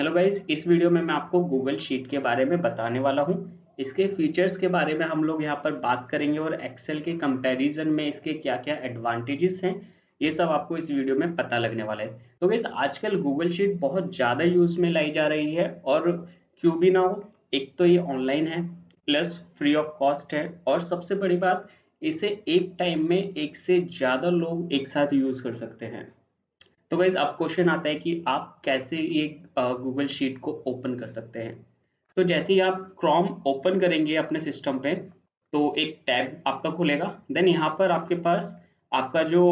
Hello guys, इस video में मैं आपको गूगल शीट के बारे में बताने वाला हूँ। इसके फीचर्स के बारे में हम लोग यहाँ पर बात करेंगे और एक्सेल के कंपैरिजन में इसके क्या-क्या एडवांटेजेस हैं, ये सब आपको इस वीडियो में पता लगने वाला है। तो गाइस, आजकल गूगल शीट बहुत ज़्यादा यूज़ में लाई जा रही है और क्यों भी ना हो, एक तो ये ऑनलाइन है, प्लस फ्री ऑफ कॉस्ट है और सबसे बड़ी बात, इसे एक टाइम में एक से ज़्यादा लोग एक साथ यूज़ कर सकते हैं। तो गाइज अब क्वेश्चन आता है कि आप कैसे ये गूगल शीट को ओपन कर सकते हैं। तो जैसे ही आप क्रोम ओपन करेंगे अपने सिस्टम पे, तो एक टैब आपका खुलेगा। देन यहाँ पर आपके पास आपका जो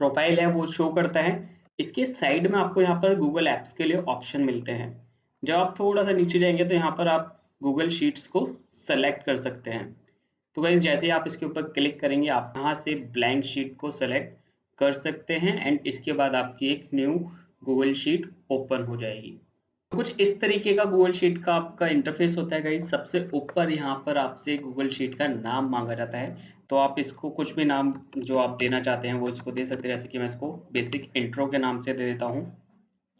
प्रोफाइल है वो शो करता है। इसके साइड में आपको यहाँ पर गूगल एप्स के लिए ऑप्शन मिलते हैं। जब आप थोड़ा सा नीचे जाएंगे तो यहाँ पर आप गूगल शीट्स को सेलेक्ट कर सकते हैं। तो गाइस जैसे ही आप इसके ऊपर क्लिक करेंगे, आप यहाँ से ब्लैंक शीट को सेलेक्ट कर सकते हैं एंड इसके बाद आपकी एक न्यू गूगल शीट ओपन हो जाएगी। कुछ इस तरीके का गूगल शीट का आपका इंटरफेस होता है गाइस। सबसे ऊपर यहाँ पर आपसे गूगल शीट का नाम मांगा जाता है, तो आप इसको कुछ भी नाम जो आप देना चाहते हैं वो इसको दे सकते हैं। जैसे कि मैं इसको बेसिक इंट्रो के नाम से दे देता हूँ।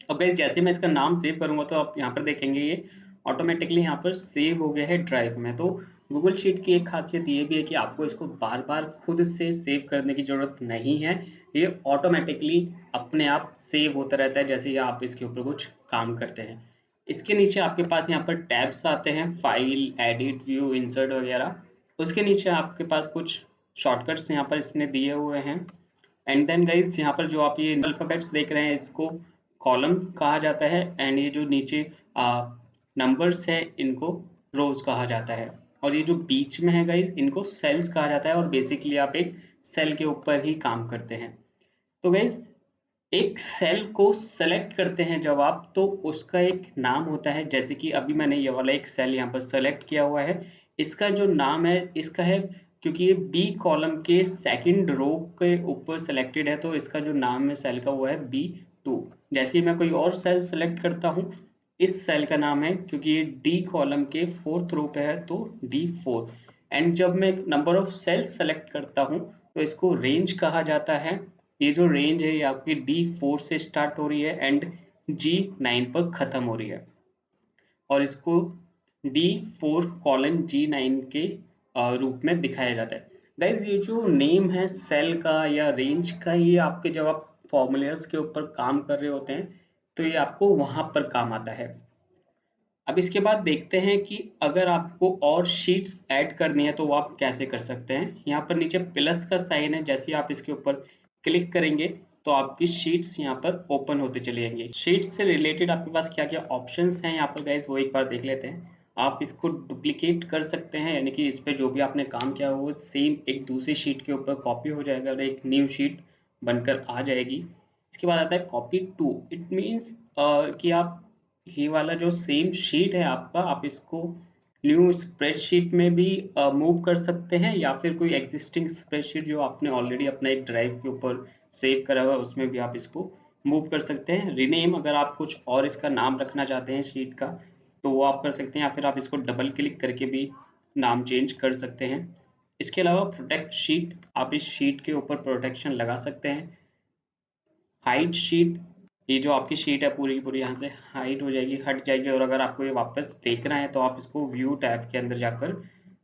अब गाइस जैसे मैं इसका नाम सेव करूंगा तो आप यहाँ पर देखेंगे ये ऑटोमेटिकली यहाँ पर सेव हो गया है ड्राइव में। तो गूगल शीट की एक खासियत ये भी है कि आपको इसको बार बार खुद से सेव करने की जरूरत नहीं है। ये ऑटोमेटिकली अपने आप सेव होता रहता है जैसे ही आप इसके ऊपर कुछ काम करते हैं। इसके नीचे आपके पास यहाँ पर टैब्स आते हैं, फाइल, एडिट, व्यू, इंसर्ट वगैरह। उसके नीचे आपके पास कुछ शॉर्टकट्स यहाँ पर इसने दिए हुए हैं। एंड देन गाइज यहाँ पर जो आप ये अल्फाबेट्स देख रहे हैं इसको कॉलम कहा जाता है एंड ये जो नीचे नंबर्स है इनको रोज कहा जाता है। और ये जो बीच में है गाइज इनको सेल्स कहा जाता है और बेसिकली आप एक सेल के ऊपर ही काम करते हैं। तो गाइज एक सेल को सेलेक्ट करते हैं जब आप, तो उसका एक नाम होता है। जैसे कि अभी मैंने ये वाला एक सेल यहाँ पर सेलेक्ट किया हुआ है, इसका जो नाम है इसका है, क्योंकि ये बी कॉलम के सेकंड रो के ऊपर सेलेक्टेड है तो इसका जो नाम है सेल का वो है B2। जैसे ही मैं कोई और सेल सेलेक्ट करता हूँ, इस सेल का नाम है, क्योंकि ये डी कॉलम के फोर्थ रो पे है तो D4। एंड जब मैं नंबर ऑफ सेल्स सेलेक्ट करता हूँ तो इसको रेंज कहा जाता है। ये जो रेंज है ये आपकी D4 से स्टार्ट हो रही है एंड G9 पर खत्म हो रही है और इसको D4:G9 के रूप में दिखाया जाता है। गाइज ये जो नेम है सेल का या रेंज का, ये आपके जब आप फॉर्मूलेस के ऊपर काम कर रहे होते हैं तो ये आपको वहां पर काम आता है। अब इसके बाद देखते हैं कि अगर आपको और शीट्स ऐड करनी है तो वो आप कैसे कर सकते हैं। यहाँ पर नीचे प्लस का साइन है, जैसे ही आप इसके ऊपर क्लिक करेंगे तो आपकी शीट्स यहाँ पर ओपन होते चले जाएंगे। शीट्स से रिलेटेड आपके पास क्या क्या ऑप्शंस हैं यहाँ पर गाइज वो एक बार देख लेते हैं। आप इसको डुप्लीकेट कर सकते हैं, यानी कि इस पे जो भी आपने काम किया हो वो सेम एक दूसरी शीट के ऊपर कॉपी हो जाएगा और एक न्यू शीट बनकर आ जाएगी। इसके बाद आता है कॉपी टू। इट मीन्स कि आप ये वाला जो सेम शीट है आपका, आप इसको न्यू स्प्रेडशीट में भी मूव कर सकते हैं या फिर कोई एग्जिस्टिंग स्प्रेडशीट जो आपने ऑलरेडी अपना एक ड्राइव के ऊपर सेव करा हुआ है उसमें भी आप इसको मूव कर सकते हैं। रीनेम, अगर आप कुछ और इसका नाम रखना चाहते हैं शीट का तो वो आप कर सकते हैं, या फिर आप इसको डबल क्लिक करके भी नाम चेंज कर सकते हैं। इसके अलावा प्रोटेक्ट शीट, आप इस शीट के ऊपर प्रोटेक्शन लगा सकते हैं। हाइड शीट, ये जो आपकी शीट है पूरी की पूरी यहाँ से हाइड हो जाएगी, हट जाएगी, और अगर आपको ये वापस देखना है तो आप इसको व्यू टैब के अंदर जाकर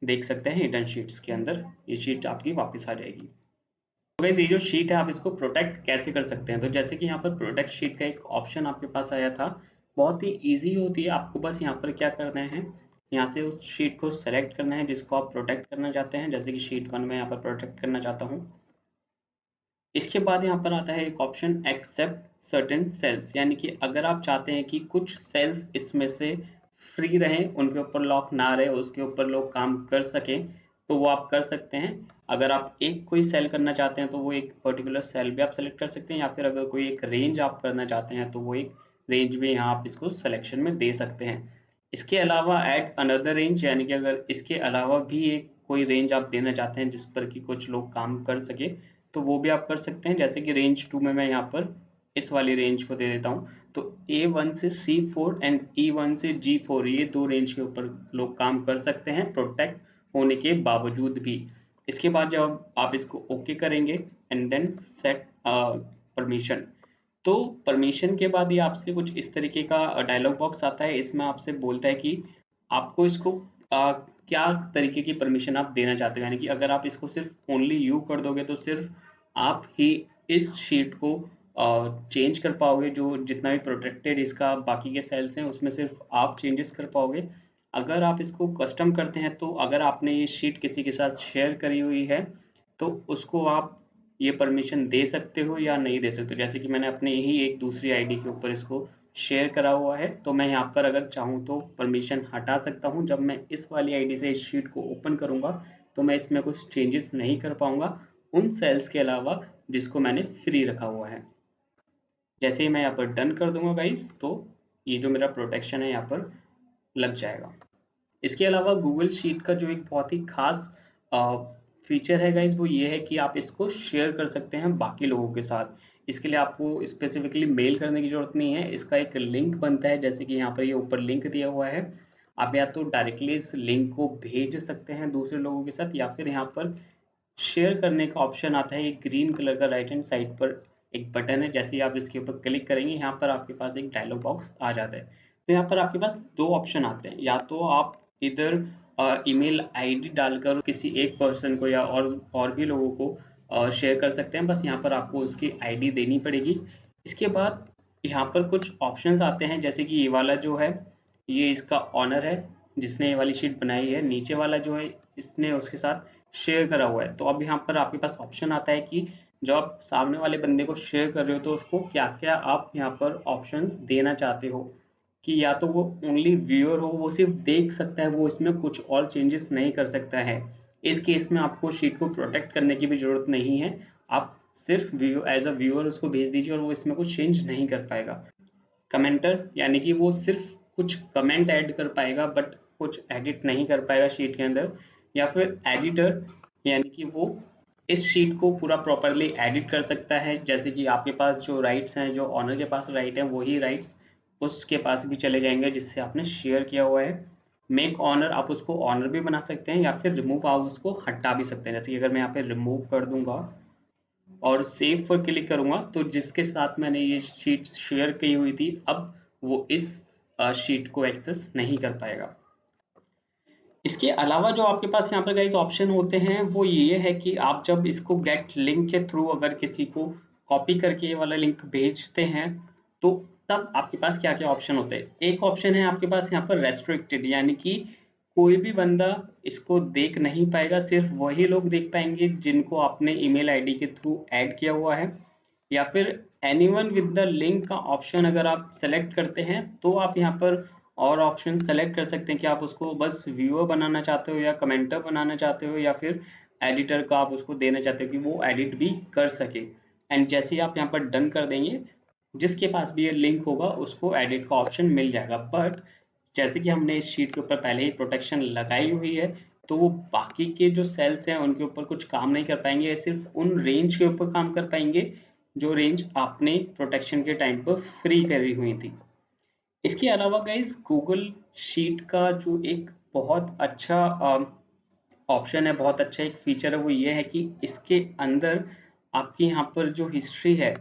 देख सकते हैं। हिडन शीट्स के अंदर ये शीट आपकी वापस आ जाएगी। तो गाइस ये जो शीट है आप इसको प्रोटेक्ट कैसे कर सकते हैं, तो जैसे कि यहाँ पर प्रोटेक्ट शीट का एक ऑप्शन आपके पास आया था, बहुत ही ईजी होती है। आपको बस यहाँ पर क्या करना है, यहाँ से उस शीट को सेलेक्ट करना है जिसको आप प्रोटेक्ट करना चाहते हैं। जैसे कि शीट 1 में यहाँ पर प्रोटेक्ट करना चाहता हूँ। इसके बाद यहाँ पर आता है एक ऑप्शन एक्सेप्ट सर्टेन सेल्स, यानी कि अगर आप चाहते हैं कि कुछ सेल्स इसमें से फ्री रहें, उनके ऊपर लॉक ना रहे, उसके ऊपर लोग काम कर सकें, तो वो आप कर सकते हैं। अगर आप एक कोई सेल करना चाहते हैं तो वो एक पर्टिकुलर सेल भी आप सेलेक्ट कर सकते हैं, या फिर अगर कोई एक रेंज आप करना चाहते हैं तो वो एक रेंज भी यहाँ आप इसको सिलेक्शन में दे सकते हैं। इसके अलावा ऐड अनदर रेंज, यानी कि अगर इसके अलावा भी एक कोई रेंज आप देना चाहते हैं जिस पर कि कुछ लोग काम कर सके तो वो भी आप कर सकते हैं। जैसे कि रेंज 2 में मैं यहाँ पर इस वाली रेंज को दे देता हूँ, तो A1 से C4 एंड E1 से G4, ये 2 रेंज के ऊपर लोग काम कर सकते हैं प्रोटेक्ट होने के बावजूद भी। इसके बाद जब आप इसको ओके करेंगे एंड देन सेट परमिशन, तो परमिशन के बाद ये आपसे कुछ इस तरीके का डायलॉग बॉक्स आता है। इसमें आपसे बोलता है कि आपको इसको क्या तरीके की परमिशन आप देना चाहते हो, यानी कि अगर आप इसको सिर्फ ओनली यू कर दोगे तो सिर्फ आप ही इस शीट को चेंज कर पाओगे, जो जितना भी प्रोटेक्टेड इसका बाकी के सेल्स हैं उसमें सिर्फ आप चेंजेस कर पाओगे। अगर आप इसको कस्टम करते हैं तो अगर आपने ये शीट किसी के साथ शेयर करी हुई है तो उसको आप ये परमिशन दे सकते हो या नहीं दे सकते हो। जैसे कि मैंने अपने ही एक दूसरी आईडी के ऊपर इसको शेयर करा हुआ है, तो मैं यहाँ पर अगर चाहूँ तो परमिशन हटा सकता हूँ। जब मैं इस वाली आईडी से इस शीट को ओपन करूँगा तो मैं इसमें कुछ चेंजेस नहीं कर पाऊंगा उन सेल्स के अलावा जिसको मैंने फ्री रखा हुआ है। जैसे ही मैं यहाँ पर डन कर दूंगा गाइस, तो ये जो मेरा प्रोटेक्शन है यहाँ पर लग जाएगा। इसके अलावा गूगल शीट का जो एक बहुत ही खास फीचर है गाइज, वो ये है कि आप इसको शेयर कर सकते हैं बाकी लोगों के साथ। इसके लिए आपको स्पेसिफिकली मेल करने की जरूरत नहीं है। इसका एक लिंक बनता है, जैसे कि यहाँ पर ये ऊपर लिंक दिया हुआ है। आप या तो डायरेक्टली इस लिंक को भेज सकते हैं दूसरे लोगों के साथ, या फिर यहाँ पर शेयर करने का ऑप्शन आता है। एक ग्रीन कलर का राइट हैंड साइड पर एक बटन है, जैसे ही आप इसके ऊपर क्लिक करेंगे यहाँ पर आपके पास एक डायलॉग बॉक्स आ जाता है। तो यहाँ पर आपके पास दो ऑप्शन आते हैं, या तो आप इधर ईमेल आईडी डालकर किसी एक पर्सन को या और भी लोगों को शेयर कर सकते हैं। बस यहाँ पर आपको उसकी आईडी देनी पड़ेगी। इसके बाद यहाँ पर कुछ ऑप्शंस आते हैं, जैसे कि ये वाला जो है ये इसका ऑनर है जिसने ये वाली शीट बनाई है। नीचे वाला जो है इसने उसके साथ शेयर करा हुआ है। तो अब यहाँ पर आपके पास ऑप्शन आता है कि जब आप सामने वाले बंदे को शेयर कर रहे हो तो उसको क्या क्या आप यहाँ पर ऑप्शंस देना चाहते हो। कि या तो वो ओनली व्यूअर हो, वो सिर्फ देख सकता है, वो इसमें कुछ और चेंजेस नहीं कर सकता है। इस केस में आपको शीट को प्रोटेक्ट करने की भी जरूरत नहीं है। आप सिर्फ व्यू एज अ व्यूअर उसको भेज दीजिए और वो इसमें कुछ चेंज नहीं कर पाएगा। कमेंटर यानी कि वो सिर्फ कुछ कमेंट ऐड कर पाएगा बट कुछ एडिट नहीं कर पाएगा शीट के अंदर। या फिर एडिटर यानी कि वो इस शीट को पूरा प्रॉपरली एडिट कर सकता है। जैसे कि आपके पास जो राइट्स हैं, जो ऑनर के पास राइट है, वही राइट्स उसके पास भी चले जाएंगे जिससे आपने शेयर किया हुआ है। मेक ऑनर, आप उसको ऑनर भी बना सकते हैं, या फिर रिमूव, आप उसको हटा भी सकते हैं। जैसे कि अगर मैं यहाँ पे रिमूव कर दूंगा और सेव पर क्लिक करूंगा तो जिसके साथ मैंने ये शीट शेयर की हुई थी अब वो इस शीट को एक्सेस नहीं कर पाएगा। इसके अलावा जो आपके पास यहाँ पर गाइस ऑप्शन होते हैं वो ये है कि आप जब इसको गेट लिंक के थ्रू अगर किसी को कॉपी करके ये वाला लिंक भेजते हैं तो तब आपके पास क्या क्या ऑप्शन होते हैं। एक ऑप्शन है आपके पास यहाँ पर रेस्ट्रिक्टेड, यानी कि कोई भी बंदा इसको देख नहीं पाएगा, सिर्फ वही लोग देख पाएंगे जिनको आपने ईमेल आईडी के थ्रू ऐड किया हुआ है। या फिर एनीवन विद द लिंक का ऑप्शन अगर आप सेलेक्ट करते हैं तो आप यहाँ पर और ऑप्शन सेलेक्ट कर सकते हैं कि आप उसको बस व्यूअर बनाना चाहते हो या कमेंटर बनाना चाहते हो, या फिर एडिटर का आप उसको देना चाहते हो कि वो एडिट भी कर सके। एंड जैसे ही आप यहाँ पर डन कर देंगे, जिसके पास भी ये लिंक होगा उसको एडिट का ऑप्शन मिल जाएगा। बट जैसे कि हमने इस शीट के ऊपर पहले ही प्रोटेक्शन लगाई हुई है, तो वो बाकी के जो सेल्स हैं उनके ऊपर कुछ काम नहीं कर पाएंगे, सिर्फ उन रेंज के ऊपर काम कर पाएंगे जो रेंज आपने प्रोटेक्शन के टाइम पर फ्री करी हुई थी। इसके अलावा गाइज गूगल शीट का जो एक बहुत अच्छा ऑप्शन है, बहुत अच्छा एक फीचर है, वो ये है कि इसके अंदर आपकी यहाँ पर जो हिस्ट्री है,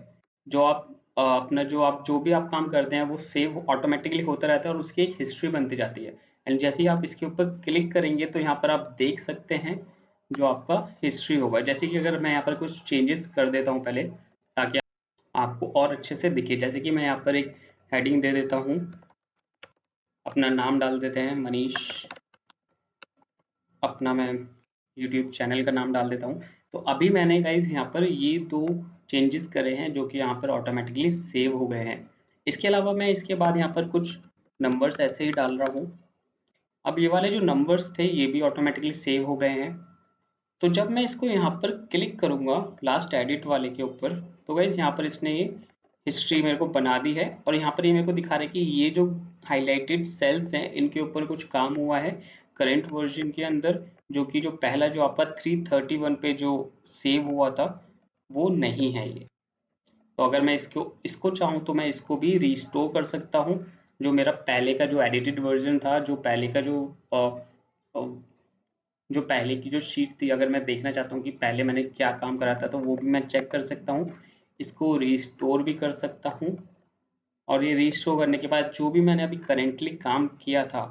जो आप अपना जो भी आप काम करते हैं वो सेव ऑटोमेटिकली होता रहता है और उसकी एक हिस्ट्री बनती जाती है। एंड जैसे ही आप इसके ऊपर क्लिक करेंगे तो यहाँ पर आप देख सकते हैं जो आपका हिस्ट्री होगा। जैसे कि अगर मैं यहाँ पर कुछ चेंजेस कर देता हूँ पहले, ताकि आपको और अच्छे से दिखे। जैसे कि मैं यहाँ पर एक हेडिंग दे देता हूँ, अपना नाम डाल देते हैं मनीष, अपना मैं यूट्यूब चैनल का नाम डाल देता हूँ। तो अभी मैंने गाइज यहाँ पर ये दो चेंजेस करे हैं जो कि यहाँ पर ऑटोमेटिकली सेव हो गए हैं। इसके अलावा मैं इसके बाद यहाँ पर कुछ नंबर्स ऐसे ही डाल रहा हूँ। अब ये वाले जो नंबर्स थे ये भी ऑटोमेटिकली सेव हो गए हैं। तो जब मैं इसको यहाँ पर क्लिक करूँगा लास्ट एडिट वाले के ऊपर, तो गाइज यहाँ पर इसने ये हिस्ट्री मेरे को बना दी है और यहाँ पर ये मेरे को दिखा रहा है कि ये जो हाईलाइटेड सेल्स हैं इनके ऊपर कुछ काम हुआ है करंट वर्जन के अंदर, जो कि जो पहला जो आपका 331 पे जो सेव हुआ था वो नहीं है ये। तो अगर मैं इसको इसको चाहूँ तो मैं इसको भी रिस्टोर कर सकता हूँ। जो मेरा पहले का जो एडिटेड वर्जन था, जो पहले का जो पहले की जो शीट थी, अगर मैं देखना चाहता हूँ कि पहले मैंने क्या काम करा था तो वो भी मैं चेक कर सकता हूँ। इसको रिस्टोर भी कर सकता हूँ, और ये रिस्टोर करने के बाद जो भी मैंने अभी करेंटली काम किया था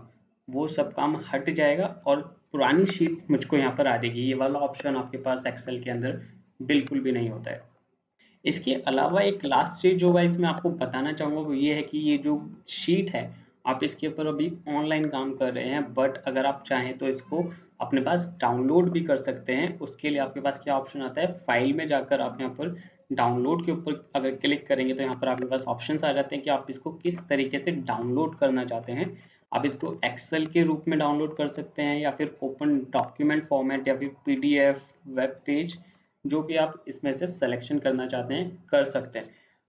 वो सब काम हट जाएगा और पुरानी शीट मुझको यहाँ पर आ जाएगी। ये वाला ऑप्शन आपके पास एक्सेल के अंदर बिल्कुल भी नहीं होता है। इसके अलावा एक लास्ट चीज जो गाइस मैं आपको बताना चाहूंगा वो ये है कि ये जो शीट है आप इसके ऊपर अभी ऑनलाइन काम कर रहे हैं, बट अगर आप चाहें तो इसको अपने पास डाउनलोड भी कर सकते हैं। उसके लिए आपके पास क्या ऑप्शन आता है, फाइल में जाकर आप यहाँ पर डाउनलोड के ऊपर अगर क्लिक करेंगे तो यहाँ पर आपके पास ऑप्शंस आ जाते हैं कि आप इसको किस तरीके से डाउनलोड करना चाहते हैं। आप इसको एक्सेल के रूप में डाउनलोड कर सकते हैं या फिर ओपन डॉक्यूमेंट फॉर्मेट या फिर पीडीएफ, वेब पेज, जो भी आप इसमें से सिलेक्शन करना चाहते हैं कर सकते हैं।